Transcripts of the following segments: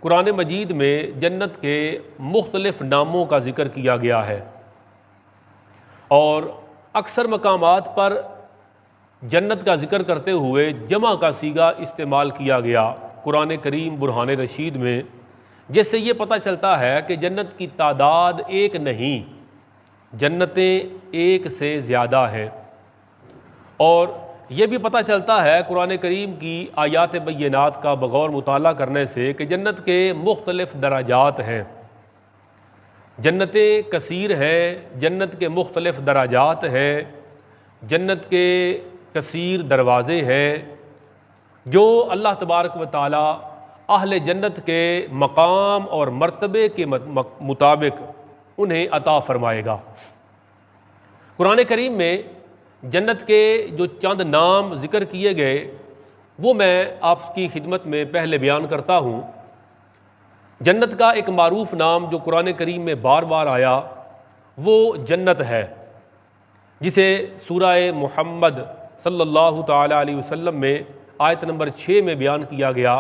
قرآن مجید میں جنت کے مختلف ناموں کا ذکر کیا گیا ہے، اور اکثر مقامات پر جنت کا ذکر کرتے ہوئے جمع کا صیغہ استعمال کیا گیا قرآن کریم برہان رشید میں، جس سے یہ پتہ چلتا ہے کہ جنت کی تعداد ایک نہیں، جنتیں ایک سے زیادہ ہیں۔ اور یہ بھی پتہ چلتا ہے قرآن کریم کی آیات بینات کا بغور مطالعہ کرنے سے کہ جنت کے مختلف درجات ہیں، جنتیں کثیر ہیں، جنت کے مختلف درجات ہیں، جنت کے کثیر دروازے ہیں، جو اللہ تبارک و تعالی اہل جنت کے مقام اور مرتبے کے مطابق انہیں عطا فرمائے گا۔ قرآن کریم میں جنت کے جو چند نام ذکر کیے گئے وہ میں آپ کی خدمت میں پہلے بیان کرتا ہوں۔ جنت کا ایک معروف نام جو قرآن کریم میں بار بار آیا وہ جنت ہے، جسے سورہ محمد صلی اللہ تعالی علیہ وسلم میں آیت نمبر 6 میں بیان کیا گیا۔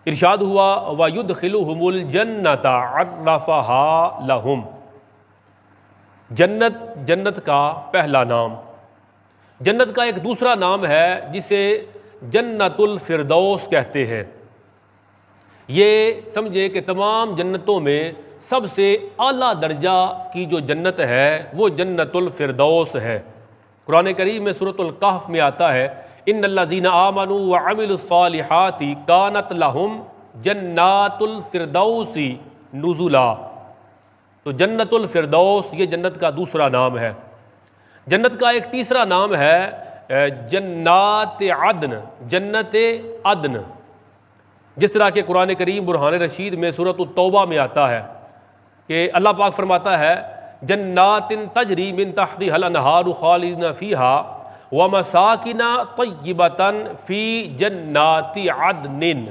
ارشاد ہوا وَيُدْخِلُهُمُ الْجَنَّةَ عَرَّفَهَا لَهُمْ۔ جنت کا پہلا نام۔ جنت کا ایک دوسرا نام ہے جسے جنت الفردوس کہتے ہیں۔ یہ سمجھے کہ تمام جنتوں میں سب سے اعلیٰ درجہ کی جو جنت ہے وہ جنت الفردوس ہے۔ قرآن کریم میں سورۃ الکہف میں آتا ہے ان الذین آمنوا وعملوا الصالحات کانت لہم جنات الفردوس نزلا۔ تو جنت الفردوس یہ جنت کا دوسرا نام ہے۔ جنت کا ایک تیسرا نام ہے جنات عدن، جنت عدن، جس طرح کہ قرآن کریم برہان رشید میں سورۃ التوبہ میں آتا ہے کہ اللہ پاک فرماتا ہے جنات تجری من تحتها الانہار خالدین فیہا ومساکن طیبۃ فی جنات عدن۔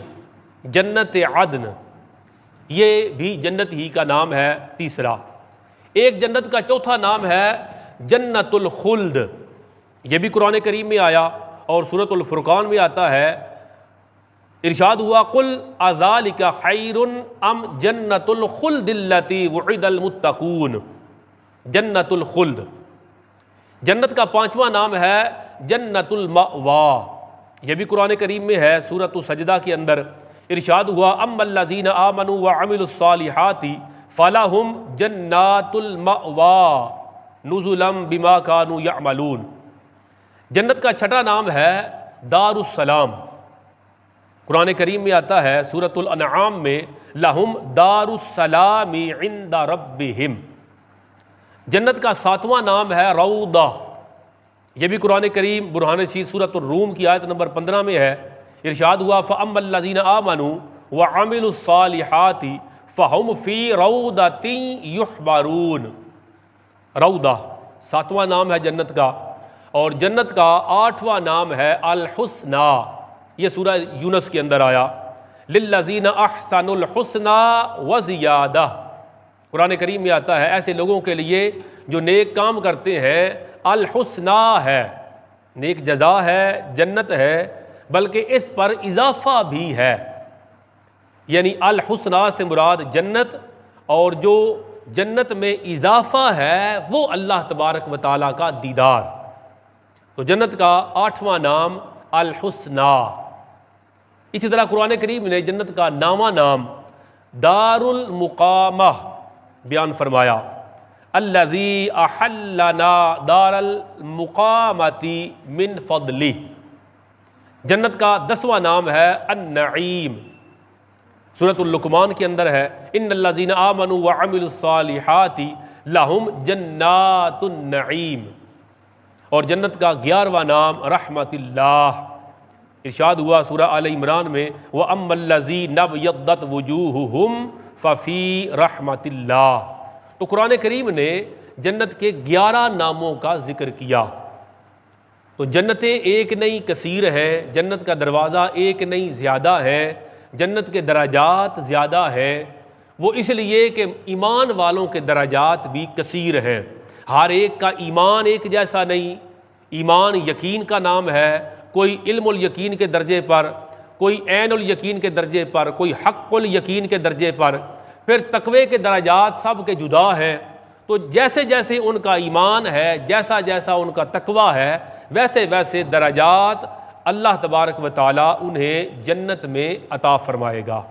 جنت عدن یہ بھی جنت ہی کا نام ہے تیسرا۔ ایک جنت کا چوتھا نام ہے جنت الخلد، یہ بھی قرآن کریم میں آیا اور سورۃ الفرقان میں آتا ہے۔ ارشاد ہوا قل اذالک خیر ام جنت الخلد التی وعد المتقون۔ جنت الخلد۔ جنت کا پانچواں نام ہے جنت المأوی، یہ بھی قرآن کریم میں ہے سورۃ السجدہ کے اندر۔ ارشاد ہوا اما الذین آمنوا وعملوا الصالحات فلہم جنات المأوی نزلا بما كانوا یعملون۔ جنت کا چھٹا نام ہے دار السلام۔ قرآن کریم میں آتا ہے سورۃ الانعام میں لہم دار السلام عند ربہم۔ جنت کا ساتواں نام ہے روضہ، یہ بھی قرآن کریم برہان رشید سورۃ الروم کی آیت نمبر 15 میں ہے۔ ارشاد ہوا فَأَمَّا الَّذِينَ آمَنُوا وَعَمِلُوا الصَّالِحَاتِ فَهُمْ فِي رَوْضَةٍ يُحْبَرُونَ۔ روضہ ساتواں نام ہے جنت کا، اور جنت کا آٹھواں نام ہے الحسنی، یہ سورہ یونس کے اندر آیا لِلَّذِينَ أَحْسَنُوا الْحُسْنَى وَزِيَادَةٌ۔ قرآن کریم میں آتا ہے ایسے لوگوں کے لیے جو نیک کام کرتے ہیں الحسنی ہے، نیک جزا ہے، جنت ہے، بلکہ اس پر اضافہ بھی ہے، یعنی الحسنی سے مراد جنت، اور جو جنت میں اضافہ ہے وہ اللہ تبارک و تعالیٰ کا دیدار۔ تو جنت کا آٹھواں نام الحسنی۔ اسی طرح قرآن کریم نے جنت کا نواں نام دار المقامہ بیان فرمایا الذی احلنا دار المقامۃ من فضلہ۔ جنت کا 10واں نام ہے النعیم، سورۃ اللقمان کے اندر ہے ان الذین آمنوا وعملوا الصالحات لہم جنات النعیم۔ اور جنت کا 11واں نام رحمت اللہ۔ ارشاد ہوا سورہ آل عمران میں وَأَمَّا الَّذِينَ ابْيَضَّتْ وُجُوهُهُمْ فَفِي رَحْمَةِ اللَّه۔ تو قرآن کریم نے جنت کے 11 ناموں کا ذکر کیا۔ تو جنتیں ایک نہیں کثیر ہیں، جنت کا دروازہ ایک نہیں زیادہ ہے، جنت کے درجات زیادہ ہیں، وہ اس لیے کہ ایمان والوں کے درجات بھی کثیر ہیں۔ ہر ایک کا ایمان ایک جیسا نہیں، ایمان یقین کا نام ہے، کوئی علم الیقین کے درجے پر، کوئی عین الیقین کے درجے پر، کوئی حق الیقین کے درجے پر، پھر تقوی کے درجات سب کے جدا ہیں۔ تو جیسے جیسے ان کا ایمان ہے، جیسا جیسا ان کا تقوی ہے، ویسے ویسے درجات اللہ تبارک و تعالیٰ انہیں جنت میں عطا فرمائے گا۔